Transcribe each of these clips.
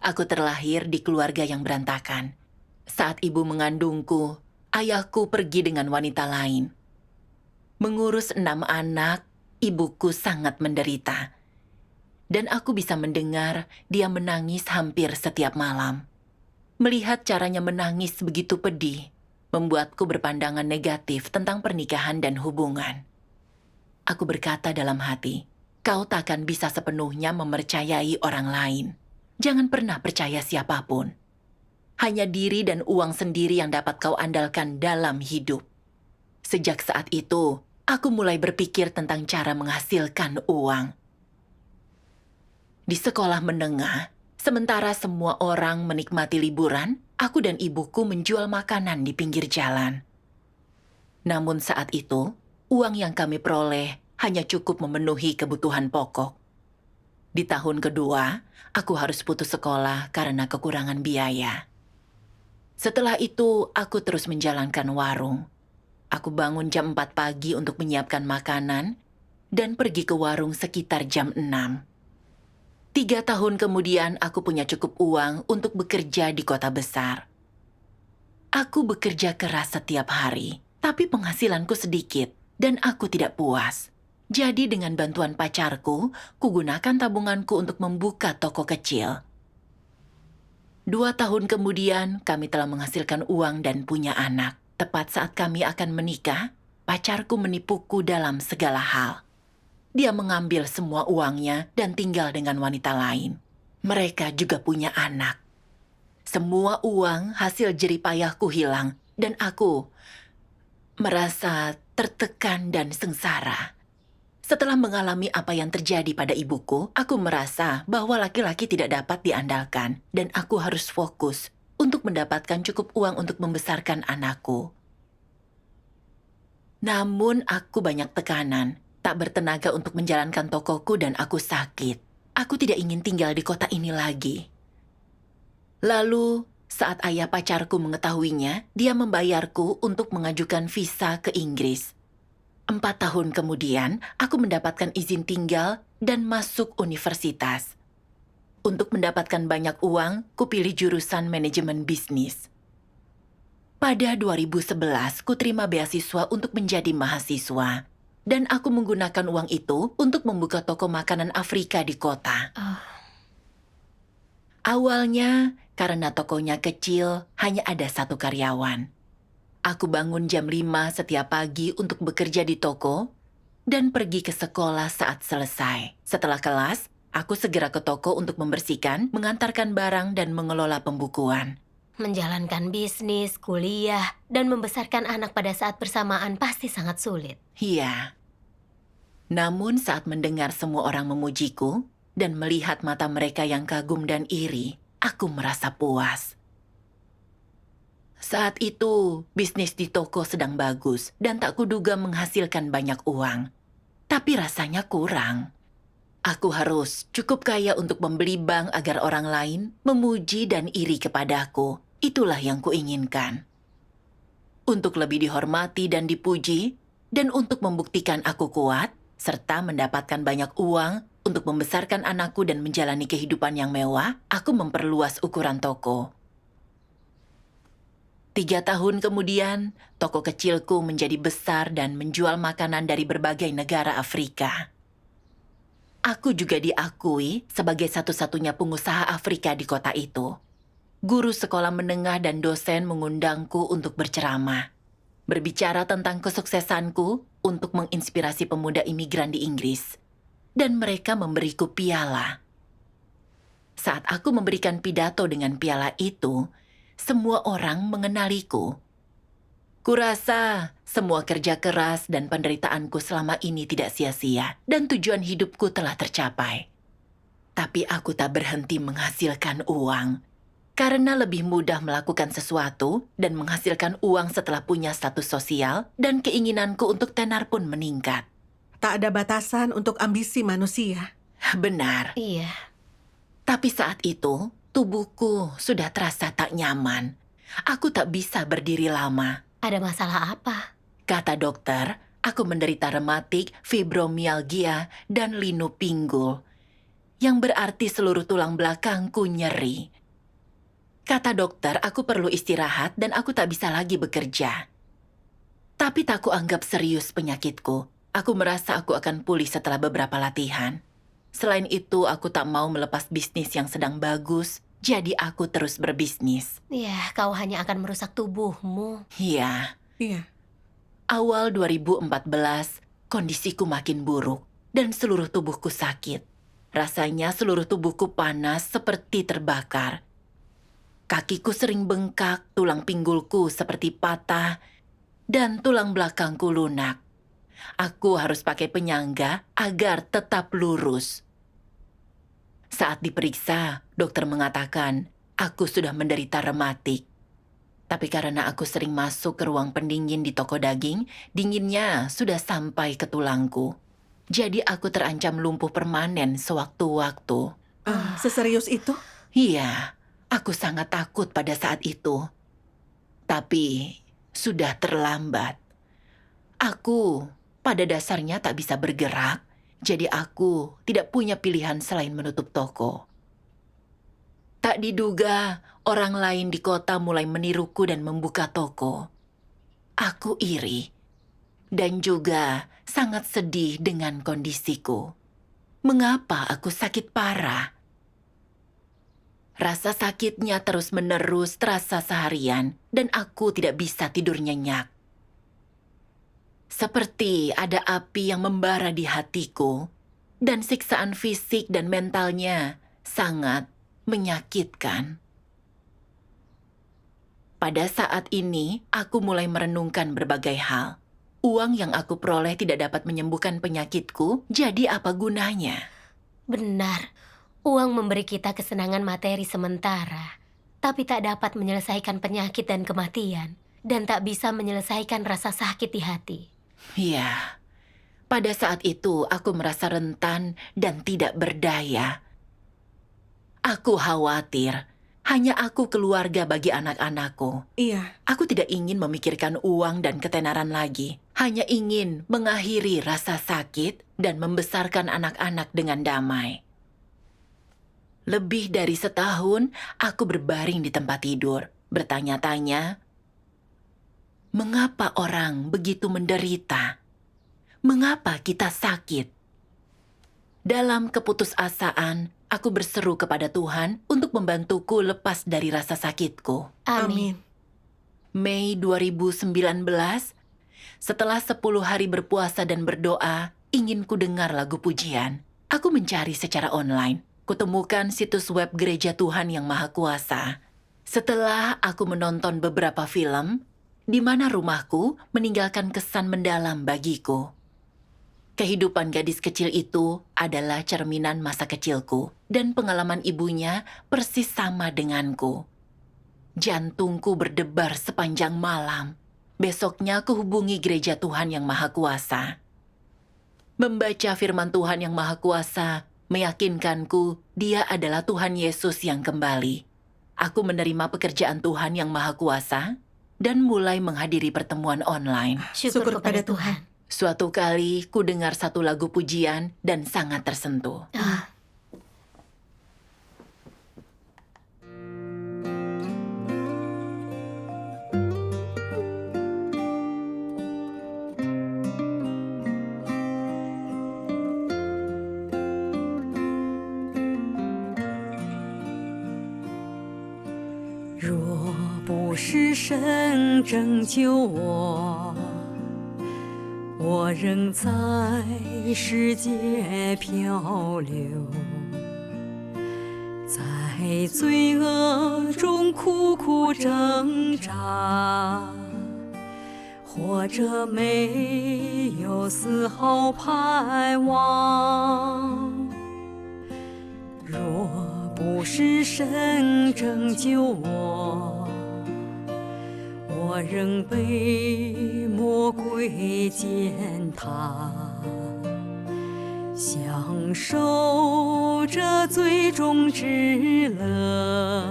Aku terlahir di keluarga yang berantakan. Saat ibu mengandungku, ayahku pergi dengan wanita lain. Mengurus 6 anak, ibuku sangat menderita. Dan aku bisa mendengar dia menangis hampir setiap malam. Melihat caranya menangis begitu pedih, membuatku berpandangan negatif tentang pernikahan dan hubungan. Aku berkata dalam hati, kau takkan bisa sepenuhnya mempercayai orang lain. Jangan pernah percaya siapapun. Hanya diri dan uang sendiri yang dapat kau andalkan dalam hidup. Sejak saat itu, aku mulai berpikir tentang cara menghasilkan uang. Di sekolah menengah, sementara semua orang menikmati liburan, aku dan ibuku menjual makanan di pinggir jalan. Namun saat itu, uang yang kami peroleh hanya cukup memenuhi kebutuhan pokok. Di tahun kedua, aku harus putus sekolah karena kekurangan biaya. Setelah itu, aku terus menjalankan warung. Aku bangun jam 4 pagi untuk menyiapkan makanan dan pergi ke warung sekitar jam 6. 3 tahun kemudian, aku punya cukup uang untuk bekerja di kota besar. Aku bekerja keras setiap hari, tapi penghasilanku sedikit dan aku tidak puas. Jadi dengan bantuan pacarku, kugunakan tabunganku untuk membuka toko kecil. 2 tahun kemudian, kami telah menghasilkan uang dan punya anak. Tepat saat kami akan menikah, pacarku menipuku dalam segala hal. Dia mengambil semua uangnya dan tinggal dengan wanita lain. Mereka juga punya anak. Semua uang hasil jeripayahku hilang dan aku merasa tertekan dan sengsara. Setelah mengalami apa yang terjadi pada ibuku, aku merasa bahwa laki-laki tidak dapat diandalkan dan aku harus fokus untuk mendapatkan cukup uang untuk membesarkan anakku. Namun aku banyak tekanan, tak bertenaga untuk menjalankan tokoku dan aku sakit. Aku tidak ingin tinggal di kota ini lagi. Lalu, saat ayah pacarku mengetahuinya, dia membayarku untuk mengajukan visa ke Inggris. 4 tahun kemudian, aku mendapatkan izin tinggal dan masuk universitas. Untuk mendapatkan banyak uang, kupilih jurusan manajemen bisnis. Pada 2011, kuterima beasiswa untuk menjadi mahasiswa. Dan aku menggunakan uang itu untuk membuka toko makanan Afrika di kota. Awalnya, karena tokonya kecil, hanya ada 1 karyawan. Aku bangun jam 5 setiap pagi untuk bekerja di toko dan pergi ke sekolah saat selesai. Setelah kelas, aku segera ke toko untuk membersihkan, mengantarkan barang, dan mengelola pembukuan. Menjalankan bisnis, kuliah, dan membesarkan anak pada saat bersamaan pasti sangat sulit. Iya. Namun saat mendengar semua orang memujiku dan melihat mata mereka yang kagum dan iri, aku merasa puas. Saat itu, bisnis di toko sedang bagus dan tak kuduga menghasilkan banyak uang. Tapi rasanya kurang. Aku harus cukup kaya untuk membeli bank agar orang lain memuji dan iri kepadaku. Itulah yang kuinginkan. Untuk lebih dihormati dan dipuji, dan untuk membuktikan aku kuat, serta mendapatkan banyak uang untuk membesarkan anakku dan menjalani kehidupan yang mewah, aku memperluas ukuran toko. 3 tahun kemudian, toko kecilku menjadi besar dan menjual makanan dari berbagai negara Afrika. Aku juga diakui sebagai satu-satunya pengusaha Afrika di kota itu. Guru sekolah menengah dan dosen mengundangku untuk berceramah. Berbicara tentang kesuksesanku untuk menginspirasi pemuda imigran di Inggris. Dan mereka memberiku piala. Saat aku memberikan pidato dengan piala itu, semua orang mengenaliku. Kurasa semua kerja keras dan penderitaanku selama ini tidak sia-sia dan tujuan hidupku telah tercapai. Tapi aku tak berhenti menghasilkan uang karena lebih mudah melakukan sesuatu dan menghasilkan uang setelah punya status sosial dan keinginanku untuk tenar pun meningkat. Tak ada batasan untuk ambisi manusia. Benar. Iya. Tapi saat itu, tubuhku sudah terasa tak nyaman. Aku tak bisa berdiri lama. Ada masalah apa? Kata dokter, aku menderita rematik, fibromialgia, dan linu pinggul. Yang berarti seluruh tulang belakangku nyeri. Kata dokter, aku perlu istirahat dan aku tak bisa lagi bekerja. Tapi tak kuanggap serius penyakitku. Aku merasa aku akan pulih setelah beberapa latihan. Selain itu, aku tak mau melepas bisnis yang sedang bagus, jadi aku terus berbisnis. Ya, kau hanya akan merusak tubuhmu. Ya, Iya. awal 2014, kondisiku makin buruk dan seluruh tubuhku sakit. Rasanya seluruh tubuhku panas seperti terbakar. Kakiku sering bengkak, tulang pinggulku seperti patah, dan tulang belakangku lunak. Aku harus pakai penyangga agar tetap lurus. Saat diperiksa, dokter mengatakan aku sudah menderita rematik. Tapi karena aku sering masuk ke ruang pendingin di toko daging, dinginnya sudah sampai ke tulangku. Jadi aku terancam lumpuh permanen sewaktu-waktu. Seserius itu? Iya, aku sangat takut pada saat itu. Tapi sudah terlambat. Aku pada dasarnya tak bisa bergerak, jadi aku tidak punya pilihan selain menutup toko. Tak diduga, orang lain di kota mulai meniruku dan membuka toko. Aku iri dan juga sangat sedih dengan kondisiku. Mengapa aku sakit parah? Rasa sakitnya terus-menerus terasa seharian dan aku tidak bisa tidur nyenyak. Seperti ada api yang membara di hatiku dan siksaan fisik dan mentalnya sangat menyakitkan. Pada saat ini, aku mulai merenungkan berbagai hal. Uang yang aku peroleh tidak dapat menyembuhkan penyakitku, jadi apa gunanya? Benar, uang memberi kita kesenangan materi sementara, tapi tak dapat menyelesaikan penyakit dan kematian, dan tak bisa menyelesaikan rasa sakit di hati. Ya, pada saat itu aku merasa rentan dan tidak berdaya. Aku khawatir, hanya aku keluarga bagi anak-anakku. Iya. Aku tidak ingin memikirkan uang dan ketenaran lagi. Hanya ingin mengakhiri rasa sakit dan membesarkan anak-anak dengan damai. Lebih dari setahun, aku berbaring di tempat tidur, bertanya-tanya, mengapa orang begitu menderita? Mengapa kita sakit? Dalam keputusasaan, aku berseru kepada Tuhan untuk membantuku lepas dari rasa sakitku. Amin. Mei 2019, setelah 10 hari berpuasa dan berdoa, ingin ku dengar lagu pujian. Aku mencari secara online. Kutemukan situs web Gereja Tuhan Yang Maha Kuasa. Setelah aku menonton beberapa film, di mana rumahku meninggalkan kesan mendalam bagiku. Kehidupan gadis kecil itu adalah cerminan masa kecilku, dan pengalaman ibunya persis sama denganku. Jantungku berdebar sepanjang malam. Besoknya aku hubungi Gereja Tuhan Yang Maha Kuasa. Membaca firman Tuhan Yang Maha Kuasa meyakinkanku Dia adalah Tuhan Yesus yang kembali. Aku menerima pekerjaan Tuhan Yang Maha Kuasa dan mulai menghadiri pertemuan online. Syukur kepada Tuhan. Suatu kali ku dengar satu lagu pujian dan sangat tersentuh. Ah, 若不是神拯救我，我仍在世界漂流，在罪恶中苦苦挣扎，活着没有丝毫盼望。若不是神拯救我，我仍被魔鬼践踏，享受着最终之乐，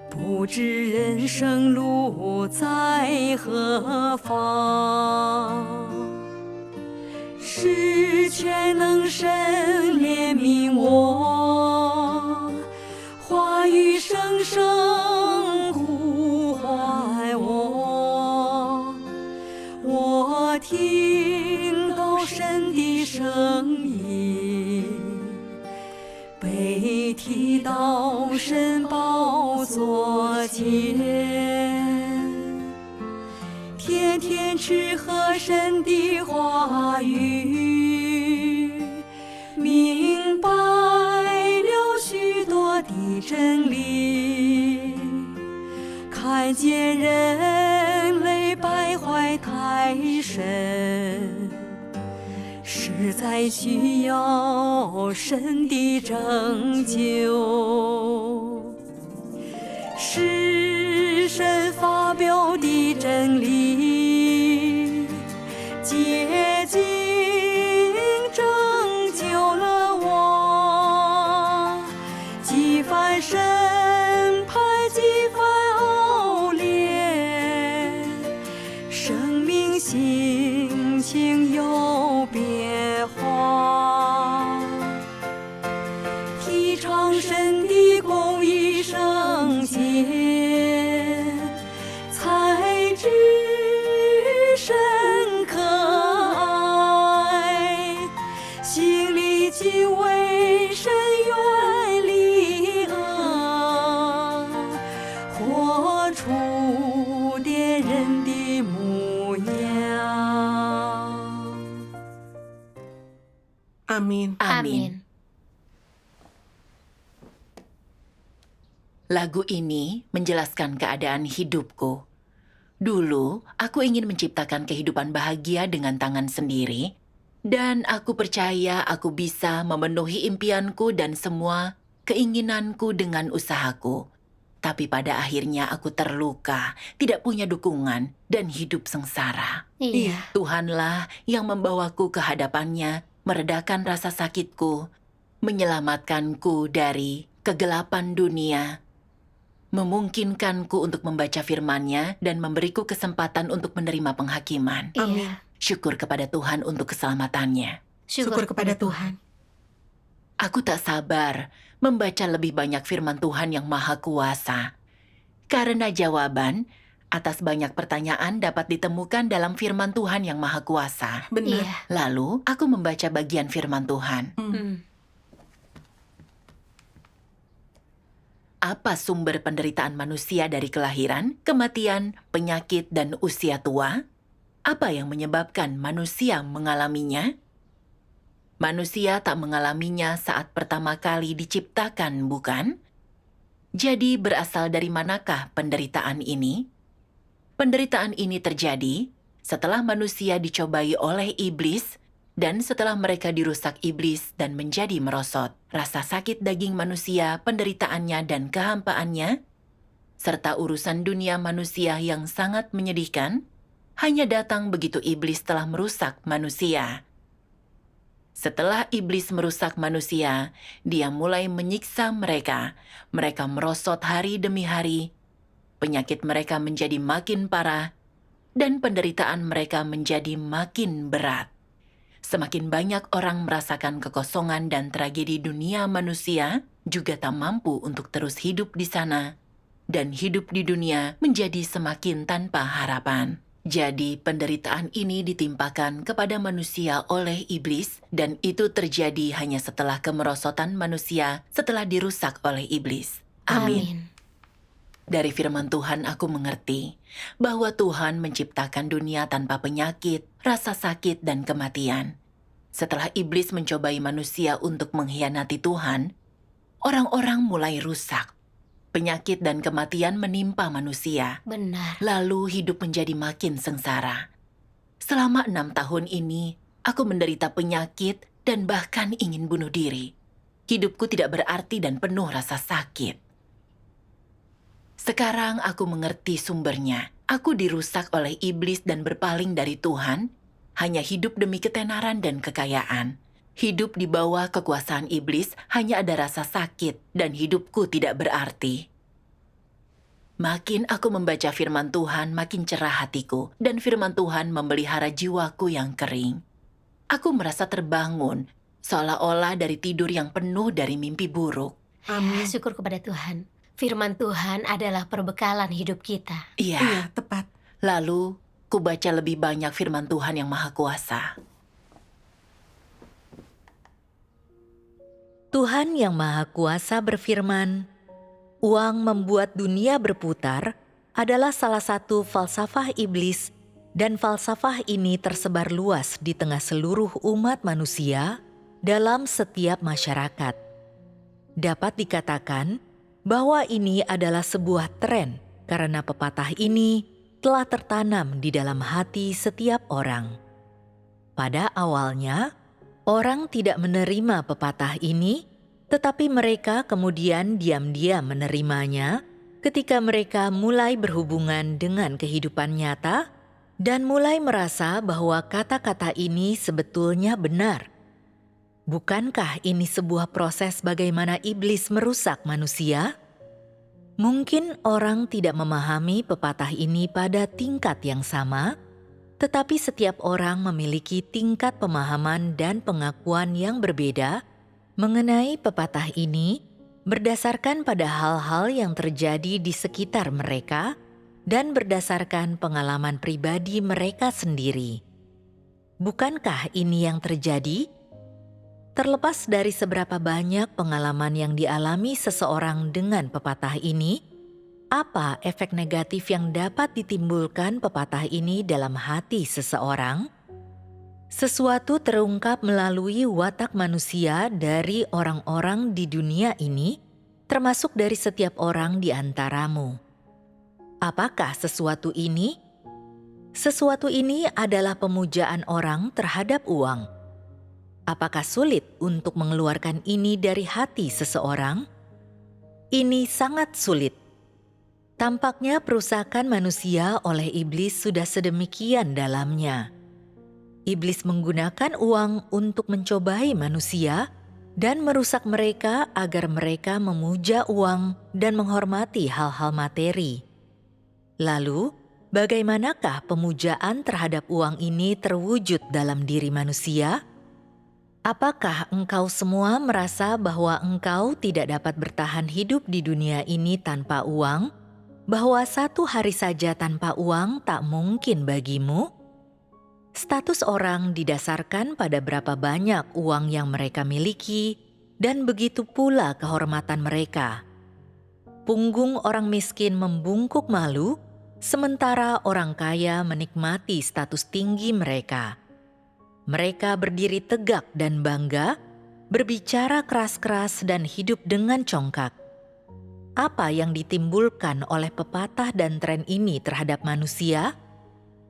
不知人生路在何方。是全能神怜悯我，话语声声听到神的声音，被提到神宝座前，天天吃喝神的话语，明白了许多的真理，看见人类败坏太深，实在需要神的拯救，是神发表的真理，洁净拯救了我，几番审判，几番熬炼，生命心情有变化，提倡神的公义圣洁，才知神可爱，心里敬畏神，远离恶，活出点人的模样。 Amin. Amin. Lagu ini menjelaskan keadaan hidupku. Dulu, aku ingin menciptakan kehidupan bahagia dengan tangan sendiri, dan aku percaya aku bisa memenuhi impianku dan semua keinginanku dengan usahaku. Tapi pada akhirnya aku terluka, tidak punya dukungan, dan hidup sengsara. Iya. Tuhanlah yang membawaku ke hadapannya, meredakan rasa sakitku, menyelamatkanku dari kegelapan dunia, memungkinkanku untuk membaca firman-Nya dan memberiku kesempatan untuk menerima penghakiman. Iya. Syukur kepada Tuhan untuk keselamatannya. Syukur kepada Tuhan. Aku tak sabar membaca lebih banyak firman Tuhan yang Maha Kuasa. Karena jawaban atas banyak pertanyaan dapat ditemukan dalam firman Tuhan yang Maha Kuasa. Benar. Iya. Lalu, aku membaca bagian firman Tuhan. Apa sumber penderitaan manusia dari kelahiran, kematian, penyakit, dan usia tua? Apa yang menyebabkan manusia mengalaminya? Manusia tak mengalaminya saat pertama kali diciptakan, bukan? Jadi berasal dari manakah penderitaan ini? Penderitaan ini terjadi setelah manusia dicobai oleh iblis, dan setelah mereka dirusak iblis dan menjadi merosot. Rasa sakit daging manusia, penderitaannya dan kehampaannya, serta urusan dunia manusia yang sangat menyedihkan, hanya datang begitu iblis telah merusak manusia. Setelah iblis merusak manusia, dia mulai menyiksa mereka. Mereka merosot hari demi hari. Penyakit mereka menjadi makin parah, dan penderitaan mereka menjadi makin berat. Semakin banyak orang merasakan kekosongan dan tragedi dunia manusia, juga tak mampu untuk terus hidup di sana, dan hidup di dunia menjadi semakin tanpa harapan. Jadi penderitaan ini ditimpakan kepada manusia oleh iblis, dan itu terjadi hanya setelah kemerosotan manusia setelah dirusak oleh iblis. Amin. Dari firman Tuhan aku mengerti bahwa Tuhan menciptakan dunia tanpa penyakit, rasa sakit, dan kematian. Setelah iblis mencobai manusia untuk mengkhianati Tuhan, orang-orang mulai rusak. Penyakit dan kematian menimpa manusia. Benar. Lalu hidup menjadi makin sengsara. Selama 6 tahun ini, aku menderita penyakit dan bahkan ingin bunuh diri. Hidupku tidak berarti dan penuh rasa sakit. Sekarang aku mengerti sumbernya. Aku dirusak oleh iblis dan berpaling dari Tuhan, hanya hidup demi ketenaran dan kekayaan. Hidup di bawah kekuasaan iblis hanya ada rasa sakit dan hidupku tidak berarti. Makin aku membaca firman Tuhan, makin cerah hatiku, dan firman Tuhan memelihara jiwaku yang kering. Aku merasa terbangun, seolah-olah dari tidur yang penuh dari mimpi buruk. Amin. Syukur kepada Tuhan. Firman Tuhan adalah perbekalan hidup kita. Iya. Iya, tepat. Lalu, ku baca lebih banyak firman Tuhan yang Maha Kuasa. Tuhan yang Maha Kuasa berfirman, "Uang membuat dunia berputar adalah salah satu falsafah iblis, dan falsafah ini tersebar luas di tengah seluruh umat manusia dalam setiap masyarakat. Dapat dikatakan bahwa ini adalah sebuah tren karena pepatah ini telah tertanam di dalam hati setiap orang. Pada awalnya, orang tidak menerima pepatah ini, tetapi mereka kemudian diam-diam menerimanya ketika mereka mulai berhubungan dengan kehidupan nyata dan mulai merasa bahwa kata-kata ini sebetulnya benar. Bukankah ini sebuah proses bagaimana iblis merusak manusia? Mungkin orang tidak memahami pepatah ini pada tingkat yang sama, tetapi setiap orang memiliki tingkat pemahaman dan pengakuan yang berbeda mengenai pepatah ini berdasarkan pada hal-hal yang terjadi di sekitar mereka dan berdasarkan pengalaman pribadi mereka sendiri. Bukankah ini yang terjadi? Terlepas dari seberapa banyak pengalaman yang dialami seseorang dengan pepatah ini, apa efek negatif yang dapat ditimbulkan pepatah ini dalam hati seseorang? Sesuatu terungkap melalui watak manusia dari orang-orang di dunia ini, termasuk dari setiap orang di antaramu. Apakah sesuatu ini? Sesuatu ini adalah pemujaan orang terhadap uang. Apakah sulit untuk mengeluarkan ini dari hati seseorang? Ini sangat sulit. Tampaknya perusakan manusia oleh iblis sudah sedemikian dalamnya. Iblis menggunakan uang untuk mencobai manusia dan merusak mereka agar mereka memuja uang dan menghormati hal-hal materi. Lalu, bagaimanakah pemujaan terhadap uang ini terwujud dalam diri manusia? Apakah engkau semua merasa bahwa engkau tidak dapat bertahan hidup di dunia ini tanpa uang? Bahwa satu hari saja tanpa uang tak mungkin bagimu? Status orang didasarkan pada berapa banyak uang yang mereka miliki, dan begitu pula kehormatan mereka. Punggung orang miskin membungkuk malu, sementara orang kaya menikmati status tinggi mereka. Mereka berdiri tegak dan bangga, berbicara keras-keras dan hidup dengan congkak. Apa yang ditimbulkan oleh pepatah dan tren ini terhadap manusia?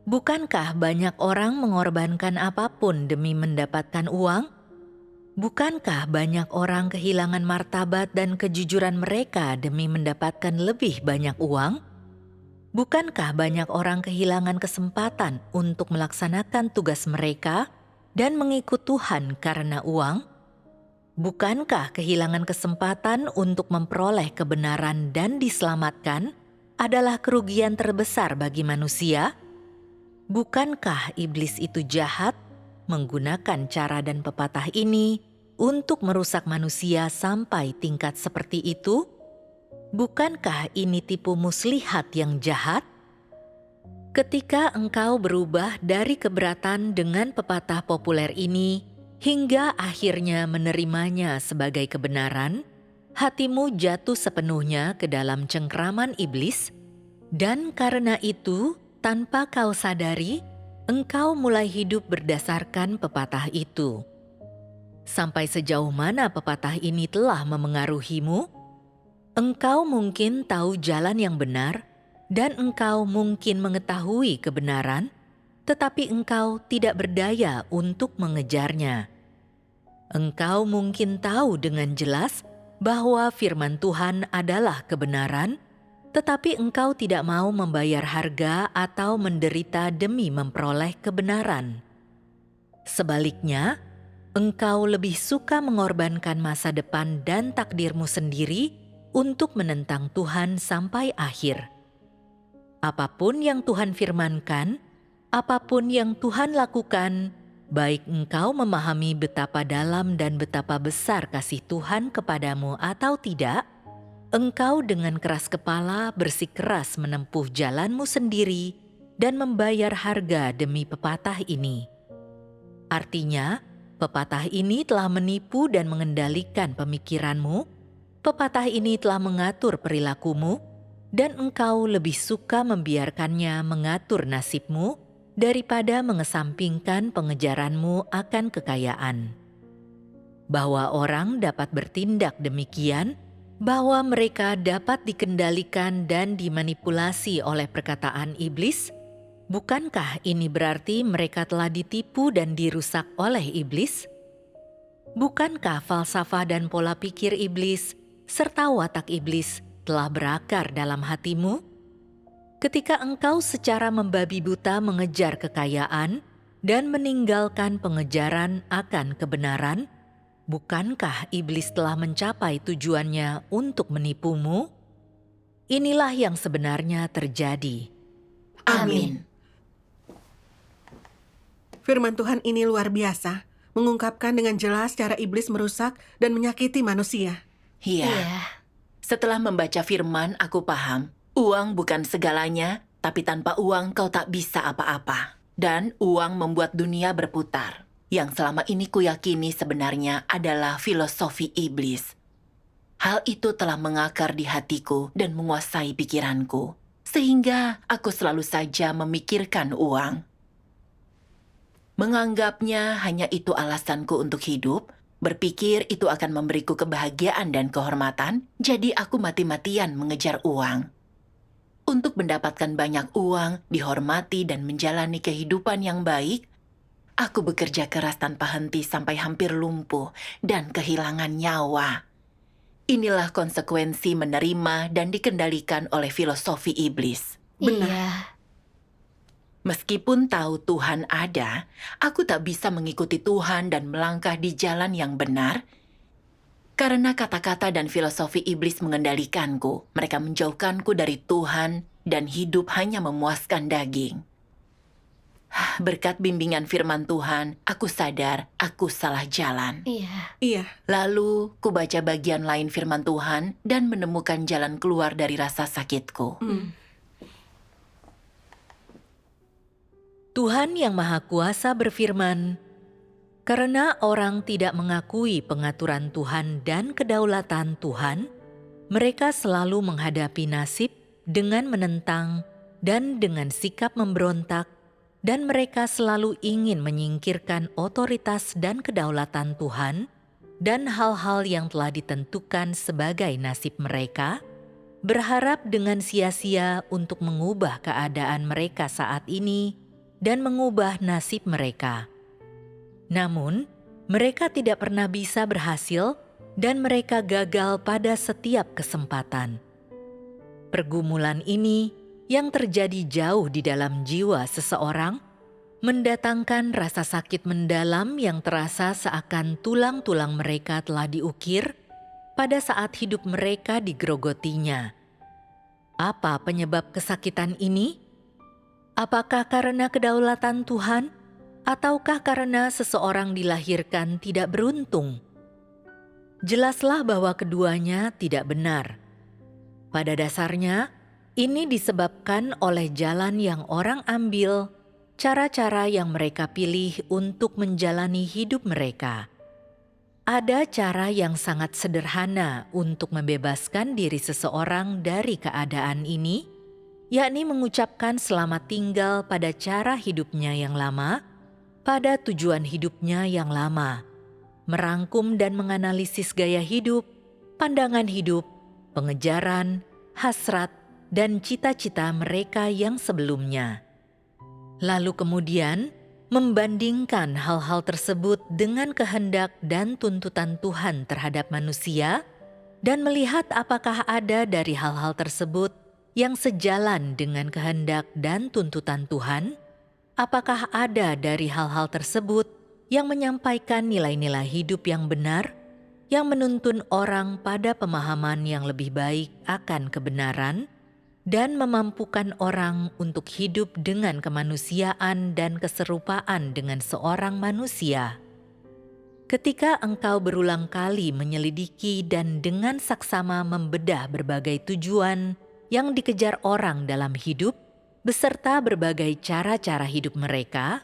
Bukankah banyak orang mengorbankan apapun demi mendapatkan uang? Bukankah banyak orang kehilangan martabat dan kejujuran mereka demi mendapatkan lebih banyak uang? Bukankah banyak orang kehilangan kesempatan untuk melaksanakan tugas mereka dan mengikut Tuhan karena uang? Bukankah kehilangan kesempatan untuk memperoleh kebenaran dan diselamatkan adalah kerugian terbesar bagi manusia? Bukankah iblis itu jahat, menggunakan cara dan pepatah ini untuk merusak manusia sampai tingkat seperti itu? Bukankah ini tipu muslihat yang jahat? Ketika engkau berubah dari keberatan dengan pepatah populer ini, hingga akhirnya menerimanya sebagai kebenaran, hatimu jatuh sepenuhnya ke dalam cengkraman iblis, dan karena itu, tanpa kau sadari, engkau mulai hidup berdasarkan pepatah itu. Sampai sejauh mana pepatah ini telah memengaruhimu? Engkau mungkin tahu jalan yang benar, dan engkau mungkin mengetahui kebenaran, tetapi engkau tidak berdaya untuk mengejarnya. Engkau mungkin tahu dengan jelas bahwa firman Tuhan adalah kebenaran, tetapi engkau tidak mau membayar harga atau menderita demi memperoleh kebenaran. Sebaliknya, engkau lebih suka mengorbankan masa depan dan takdirmu sendiri untuk menentang Tuhan sampai akhir. Apapun yang Tuhan firmankan, apapun yang Tuhan lakukan, baik engkau memahami betapa dalam dan betapa besar kasih Tuhan kepadamu atau tidak, engkau dengan keras kepala bersikeras menempuh jalanmu sendiri dan membayar harga demi pepatah ini. Artinya, pepatah ini telah menipu dan mengendalikan pemikiranmu, pepatah ini telah mengatur perilakumu, dan engkau lebih suka membiarkannya mengatur nasibmu daripada mengesampingkan pengejaranmu akan kekayaan. Bahwa orang dapat bertindak demikian, bahwa mereka dapat dikendalikan dan dimanipulasi oleh perkataan iblis, bukankah ini berarti mereka telah ditipu dan dirusak oleh iblis? Bukankah falsafah dan pola pikir iblis serta watak iblis telah berakar dalam hatimu? Ketika engkau secara membabi buta mengejar kekayaan dan meninggalkan pengejaran akan kebenaran, bukankah iblis telah mencapai tujuannya untuk menipumu? Inilah yang sebenarnya terjadi. Amin. Firman Tuhan ini luar biasa, mengungkapkan dengan jelas cara iblis merusak dan menyakiti manusia. Iya. Setelah membaca firman, aku paham. Uang bukan segalanya, tapi tanpa uang kau tak bisa apa-apa. Dan uang membuat dunia berputar. Yang selama ini kuyakini sebenarnya adalah filosofi iblis. Hal itu telah mengakar di hatiku dan menguasai pikiranku. Sehingga aku selalu saja memikirkan uang. Menganggapnya hanya itu alasanku untuk hidup, berpikir itu akan memberiku kebahagiaan dan kehormatan, jadi aku mati-matian mengejar uang. Untuk mendapatkan banyak uang, dihormati dan menjalani kehidupan yang baik, aku bekerja keras tanpa henti sampai hampir lumpuh dan kehilangan nyawa. Inilah konsekuensi menerima dan dikendalikan oleh filosofi iblis. Benar. Iya. Meskipun tahu Tuhan ada, aku tak bisa mengikuti Tuhan dan melangkah di jalan yang benar. Karena kata-kata dan filosofi iblis mengendalikanku, mereka menjauhkanku dari Tuhan dan hidup hanya memuaskan daging. Berkat bimbingan firman Tuhan, aku sadar aku salah jalan. Iya. Iya, Lalu, ku baca bagian lain firman Tuhan dan menemukan jalan keluar dari rasa sakitku. Tuhan Yang Maha Kuasa berfirman, "Karena orang tidak mengakui pengaturan Tuhan dan kedaulatan Tuhan, mereka selalu menghadapi nasib dengan menentang dan dengan sikap memberontak, dan mereka selalu ingin menyingkirkan otoritas dan kedaulatan Tuhan dan hal-hal yang telah ditentukan sebagai nasib mereka, berharap dengan sia-sia untuk mengubah keadaan mereka saat ini dan mengubah nasib mereka. Namun, mereka tidak pernah bisa berhasil dan mereka gagal pada setiap kesempatan. Pergumulan ini yang terjadi jauh di dalam jiwa seseorang mendatangkan rasa sakit mendalam yang terasa seakan tulang-tulang mereka telah diukir pada saat hidup mereka digerogotinya. Apa penyebab kesakitan ini? Apakah karena kedaulatan Tuhan, ataukah karena seseorang dilahirkan tidak beruntung? Jelaslah bahwa keduanya tidak benar. Pada dasarnya, ini disebabkan oleh jalan yang orang ambil, cara-cara yang mereka pilih untuk menjalani hidup mereka. Ada cara yang sangat sederhana untuk membebaskan diri seseorang dari keadaan ini, yakni mengucapkan selamat tinggal pada cara hidupnya yang lama, pada tujuan hidupnya yang lama, merangkum dan menganalisis gaya hidup, pandangan hidup, pengejaran, hasrat, dan cita-cita mereka yang sebelumnya. Lalu kemudian, membandingkan hal-hal tersebut dengan kehendak dan tuntutan Tuhan terhadap manusia, dan melihat apakah ada dari hal-hal tersebut yang sejalan dengan kehendak dan tuntutan Tuhan? Apakah ada dari hal-hal tersebut yang menyampaikan nilai-nilai hidup yang benar, yang menuntun orang pada pemahaman yang lebih baik akan kebenaran, dan memampukan orang untuk hidup dengan kemanusiaan dan keserupaan dengan seorang manusia? Ketika engkau berulang kali menyelidiki dan dengan saksama membedah berbagai tujuan yang dikejar orang dalam hidup, beserta berbagai cara-cara hidup mereka,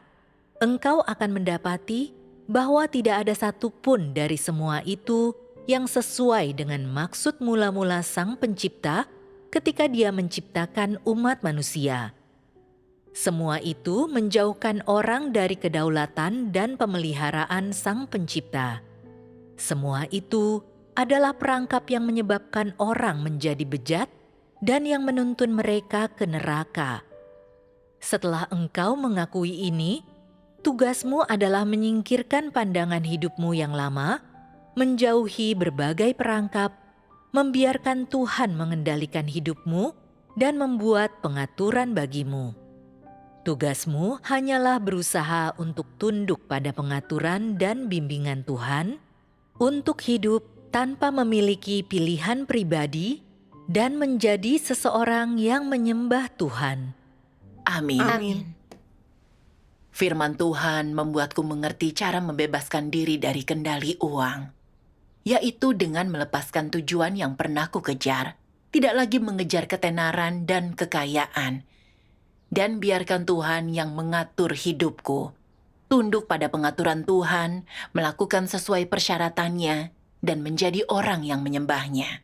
engkau akan mendapati bahwa tidak ada satupun dari semua itu yang sesuai dengan maksud mula-mula Sang Pencipta ketika Dia menciptakan umat manusia. Semua itu menjauhkan orang dari kedaulatan dan pemeliharaan Sang Pencipta. Semua itu adalah perangkap yang menyebabkan orang menjadi bejat dan yang menuntun mereka ke neraka. Setelah engkau mengakui ini, tugasmu adalah menyingkirkan pandangan hidupmu yang lama, menjauhi berbagai perangkap, membiarkan Tuhan mengendalikan hidupmu, dan membuat pengaturan bagimu. Tugasmu hanyalah berusaha untuk tunduk pada pengaturan dan bimbingan Tuhan, untuk hidup tanpa memiliki pilihan pribadi, dan menjadi seseorang yang menyembah Tuhan. Amin. Amin. Firman Tuhan membuatku mengerti cara membebaskan diri dari kendali uang, yaitu dengan melepaskan tujuan yang pernah ku kejar, tidak lagi mengejar ketenaran dan kekayaan, dan biarkan Tuhan yang mengatur hidupku. Tunduk pada pengaturan Tuhan, melakukan sesuai persyaratannya, dan menjadi orang yang menyembahnya.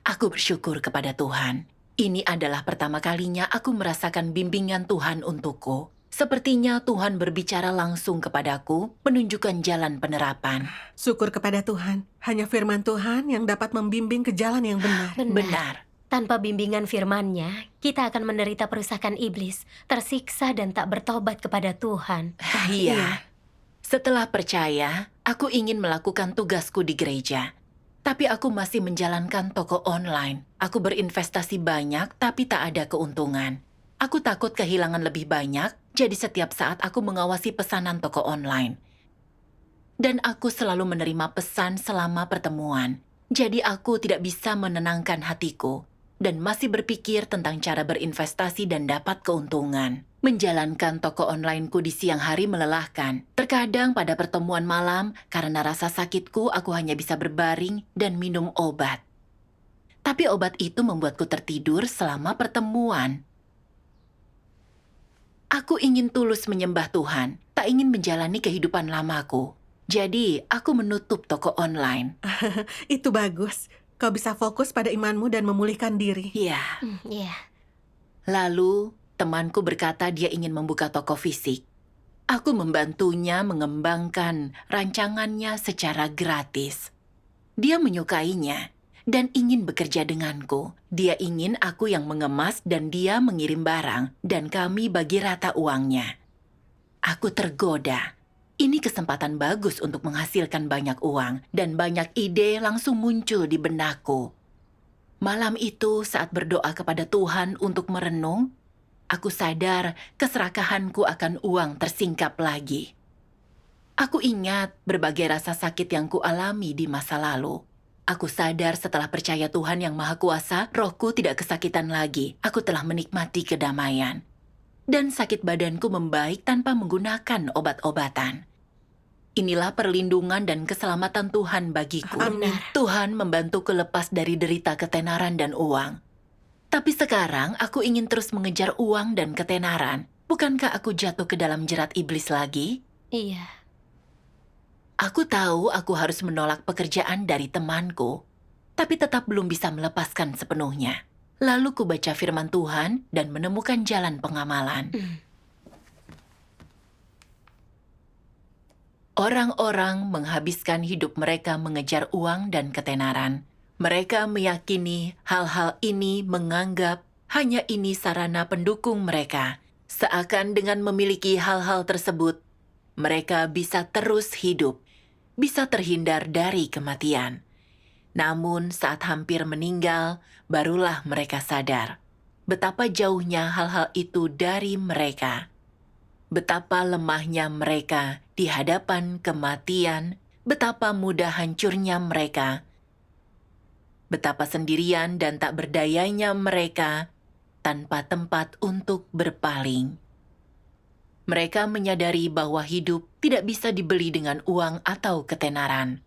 Aku bersyukur kepada Tuhan. Ini adalah pertama kalinya aku merasakan bimbingan Tuhan untukku. Sepertinya Tuhan berbicara langsung kepadaku, menunjukkan jalan penerapan. Syukur kepada Tuhan, hanya firman Tuhan yang dapat membimbing ke jalan yang benar. Benar. Tanpa bimbingan firman-Nya, kita akan menderita perusakan iblis, tersiksa dan tak bertobat kepada Tuhan. Iya. Setelah percaya, aku ingin melakukan tugasku di gereja. Tapi aku masih menjalankan toko online. Aku berinvestasi banyak, tapi tak ada keuntungan. Aku takut kehilangan lebih banyak, jadi setiap saat aku mengawasi pesanan toko online. Dan aku selalu menerima pesan selama pertemuan. Jadi aku tidak bisa menenangkan hatiku. Dan masih berpikir tentang cara berinvestasi dan dapat keuntungan. Menjalankan toko onlineku di siang hari melelahkan. Terkadang pada pertemuan malam, karena rasa sakitku, aku hanya bisa berbaring dan minum obat. Tapi obat itu membuatku tertidur selama pertemuan. Aku ingin tulus menyembah Tuhan, tak ingin menjalani kehidupan lamaku. Jadi, aku menutup toko online. Itu bagus. Kau bisa fokus pada imanmu dan memulihkan diri. Ya. Iya. Lalu, temanku berkata dia ingin membuka toko fisik. Aku membantunya mengembangkan rancangannya secara gratis. Dia menyukainya dan ingin bekerja denganku. Dia ingin aku yang mengemas dan dia mengirim barang, dan kami bagi rata uangnya. Aku tergoda. Ini kesempatan bagus untuk menghasilkan banyak uang, dan banyak ide langsung muncul di benakku. Malam itu saat berdoa kepada Tuhan untuk merenung, aku sadar keserakahanku akan uang tersingkap lagi. Aku ingat berbagai rasa sakit yang kualami di masa lalu. Aku sadar setelah percaya Tuhan yang Maha Kuasa, rohku tidak kesakitan lagi. Aku telah menikmati kedamaian. Dan sakit badanku membaik tanpa menggunakan obat-obatan. Inilah perlindungan dan keselamatan Tuhan bagiku. Amin. Tuhan membantuku lepas dari derita ketenaran dan uang. Tapi sekarang aku ingin terus mengejar uang dan ketenaran. Bukankah aku jatuh ke dalam jerat iblis lagi? Iya. Aku tahu aku harus menolak pekerjaan dari temanku, tapi tetap belum bisa melepaskan sepenuhnya. Lalu ku baca firman Tuhan dan menemukan jalan pengamalan. Orang-orang menghabiskan hidup mereka mengejar uang dan ketenaran. Mereka meyakini hal-hal ini, menganggap hanya ini sarana pendukung mereka. Seakan dengan memiliki hal-hal tersebut, mereka bisa terus hidup, bisa terhindar dari kematian. Namun saat hampir meninggal, barulah mereka sadar betapa jauhnya hal-hal itu dari mereka. Betapa lemahnya mereka di hadapan kematian, betapa mudah hancurnya mereka, betapa sendirian dan tak berdayanya mereka tanpa tempat untuk berpaling. Mereka menyadari bahwa hidup tidak bisa dibeli dengan uang atau ketenaran.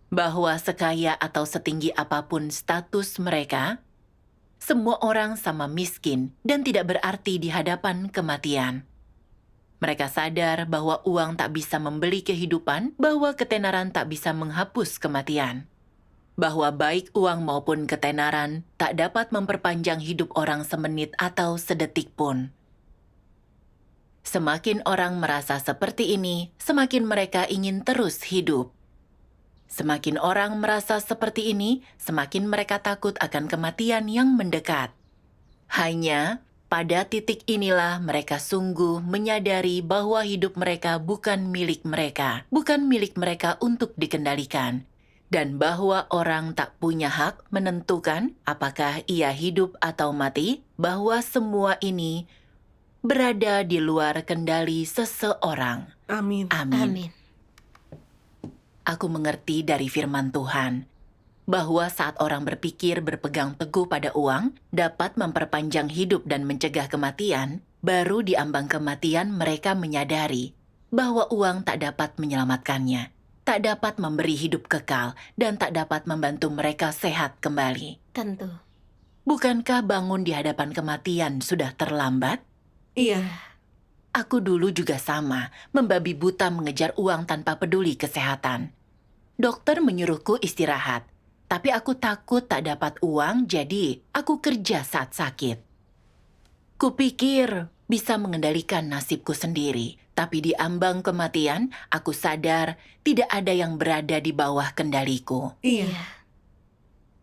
Bahwa sekaya atau setinggi apapun status mereka, Semua orang sama miskin dan tidak berarti di hadapan kematian. Mereka sadar bahwa uang tak bisa membeli kehidupan, bahwa ketenaran tak bisa menghapus kematian. Bahwa baik uang maupun ketenaran tak dapat memperpanjang hidup orang semenit atau sedetik pun. Semakin orang merasa seperti ini, semakin mereka ingin terus hidup. Semakin orang merasa seperti ini, semakin mereka takut akan kematian yang mendekat. Hanya pada titik inilah mereka sungguh menyadari bahwa hidup mereka bukan milik mereka untuk dikendalikan, dan bahwa orang tak punya hak menentukan apakah ia hidup atau mati, bahwa semua ini berada di luar kendali seseorang. Amin. Amin. Amin. Aku mengerti dari firman Tuhan bahwa saat orang berpikir berpegang teguh pada uang dapat memperpanjang hidup dan mencegah kematian, baru di ambang kematian mereka menyadari bahwa uang tak dapat menyelamatkannya, tak dapat memberi hidup kekal, dan tak dapat membantu mereka sehat kembali. Tentu. Bukankah bangun di hadapan kematian sudah terlambat? Iya. Aku dulu juga sama, membabi buta mengejar uang tanpa peduli kesehatan. Dokter menyuruhku istirahat, tapi aku takut tak dapat uang, jadi aku kerja saat sakit. Kupikir bisa mengendalikan nasibku sendiri, tapi di ambang kematian, aku sadar tidak ada yang berada di bawah kendaliku. Iya.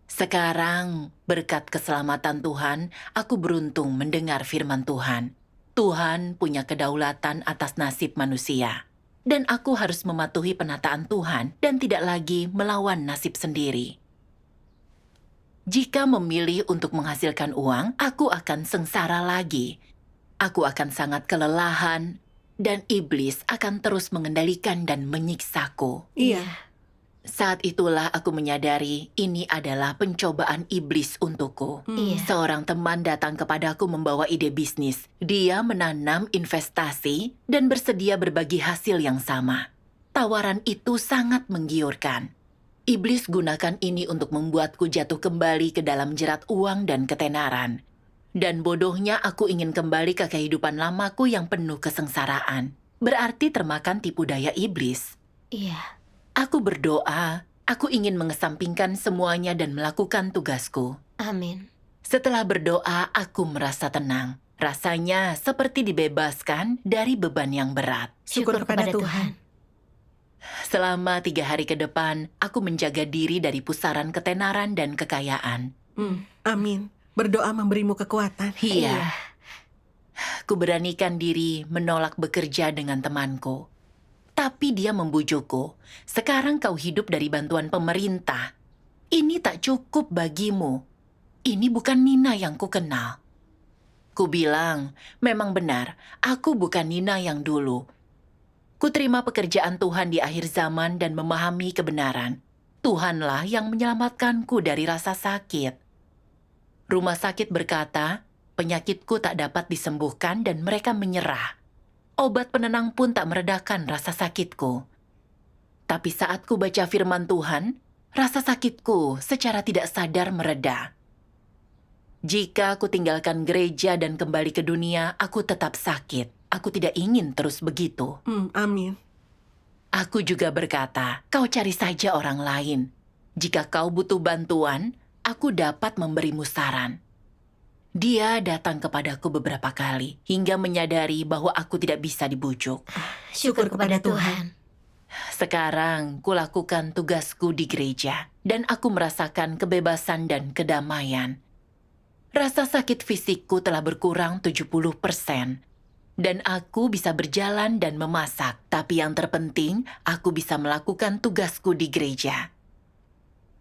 Sekarang, berkat keselamatan Tuhan, aku beruntung mendengar firman Tuhan. Tuhan punya kedaulatan atas nasib manusia. Dan aku harus mematuhi penataan Tuhan dan tidak lagi melawan nasib sendiri. Jika memilih untuk menghasilkan uang, aku akan sengsara lagi. Aku akan sangat kelelahan, dan iblis akan terus mengendalikan dan menyiksaku. Iya. Saat itulah aku menyadari ini adalah pencobaan iblis untukku. Iya. Seorang teman datang kepadaku membawa ide bisnis. Dia menanam investasi dan bersedia berbagi hasil yang sama. Tawaran itu sangat menggiurkan. Iblis gunakan ini untuk membuatku jatuh kembali ke dalam jerat uang dan ketenaran. Dan bodohnya aku ingin kembali ke kehidupan lamaku yang penuh kesengsaraan. Berarti termakan tipu daya iblis. Iya. Aku berdoa, aku ingin mengesampingkan semuanya dan melakukan tugasku. Amin. Setelah berdoa, aku merasa tenang. Rasanya seperti dibebaskan dari beban yang berat. Syukur kepada Tuhan. Selama 3 hari ke depan, aku menjaga diri dari pusaran ketenaran dan kekayaan. Amin. Berdoa memberimu kekuatan. Iya. Ku beranikan diri menolak bekerja dengan temanku. Tapi dia membujukku. Sekarang kau hidup dari bantuan pemerintah. Ini tak cukup bagimu. Ini bukan Nina yang ku kenal. Ku bilang, memang benar, aku bukan Nina yang dulu. Ku terima pekerjaan Tuhan di akhir zaman dan memahami kebenaran. Tuhanlah yang menyelamatkanku dari rasa sakit. Rumah sakit berkata, penyakitku tak dapat disembuhkan dan mereka menyerah. Obat penenang pun tak meredakan rasa sakitku. Tapi saat ku baca firman Tuhan, rasa sakitku secara tidak sadar mereda. Jika aku tinggalkan gereja dan kembali ke dunia, aku tetap sakit. Aku tidak ingin terus begitu. Amin. Aku juga berkata, kau cari saja orang lain. Jika kau butuh bantuan, aku dapat memberimu saran. Dia datang kepadaku beberapa kali, hingga menyadari bahwa aku tidak bisa dibujuk. Syukur kepada Tuhan. Sekarang, kulakukan tugasku di gereja, dan aku merasakan kebebasan dan kedamaian. Rasa sakit fisikku telah berkurang 70%, dan aku bisa berjalan dan memasak. Tapi yang terpenting, aku bisa melakukan tugasku di gereja.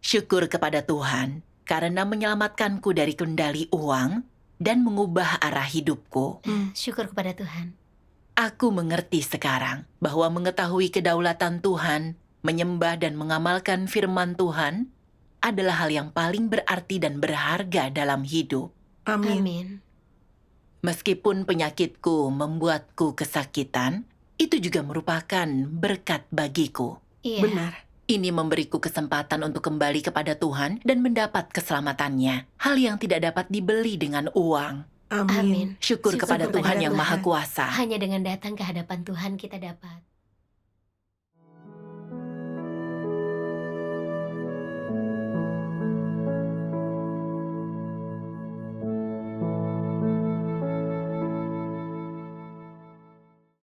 Syukur kepada Tuhan, karena menyelamatkanku dari kendali uang dan mengubah arah hidupku. Syukur kepada Tuhan. Aku mengerti sekarang bahwa mengetahui kedaulatan Tuhan, menyembah dan mengamalkan firman Tuhan adalah hal yang paling berarti dan berharga dalam hidup. Amin. Amin. Meskipun penyakitku membuatku kesakitan, itu juga merupakan berkat bagiku. Iya. Benar. Ini memberiku kesempatan untuk kembali kepada Tuhan dan mendapat keselamatannya. Hal yang tidak dapat dibeli dengan uang. Amin. Syukur kepada Syukur Tuhan kepada yang Maha Tuhan. Kuasa. Hanya dengan datang ke hadapan Tuhan kita dapat